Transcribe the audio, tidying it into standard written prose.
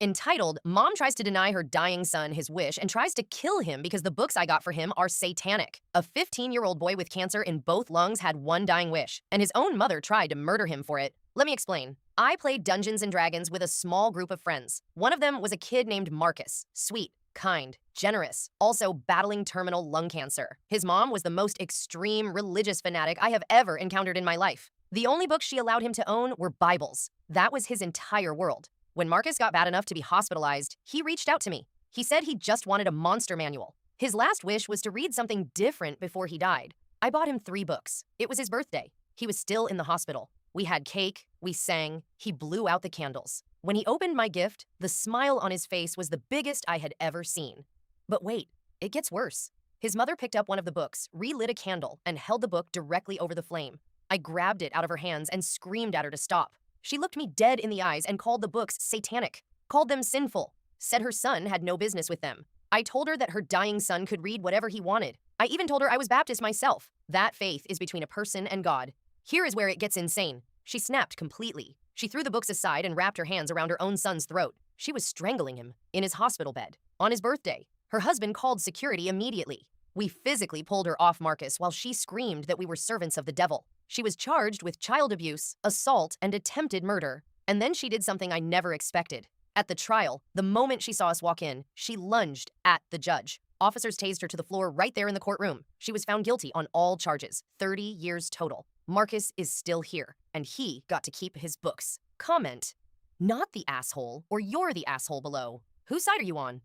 Entitled, Mom Tries to Deny Her Dying Son His Wish and Tries to Kill Him Because the Books I Got for Him Are Satanic. A 15-year-old boy with cancer in both lungs had one dying wish, and his own mother tried to murder him for it. Let me explain. I played Dungeons and Dragons with a small group of friends. One of them was a kid named Marcus. Sweet, kind, generous, also battling terminal lung cancer. His mom was the most extreme religious fanatic I have ever encountered in my life. The only books she allowed him to own were Bibles. That was his entire world. When Marcus got bad enough to be hospitalized, he reached out to me. He said he just wanted a monster manual. His last wish was to read something different before he died. I bought him 3 books. It was his birthday. He was still in the hospital. We had cake, we sang, he blew out the candles. When he opened my gift, the smile on his face was the biggest I had ever seen. But wait, it gets worse. His mother picked up one of the books, relit a candle, and held the book directly over the flame. I grabbed it out of her hands and screamed at her to stop. She looked me dead in the eyes and called the books satanic, called them sinful, said her son had no business with them. I told her that her dying son could read whatever he wanted. I even told her I was Baptist myself. That faith is between a person and God. Here is where it gets insane. She snapped completely. She threw the books aside and wrapped her hands around her own son's throat. She was strangling him in his hospital bed on his birthday. Her husband called security immediately. We physically pulled her off Marcus while she screamed that we were servants of the devil. She was charged with child abuse, assault, and attempted murder. And then she did something I never expected. At the trial, the moment she saw us walk in, she lunged at the judge. Officers tased her to the floor right there in the courtroom. She was found guilty on all charges, 30 years total. Marcus is still here, and he got to keep his books. Comment, not the asshole, or you're the asshole below. Whose side are you on?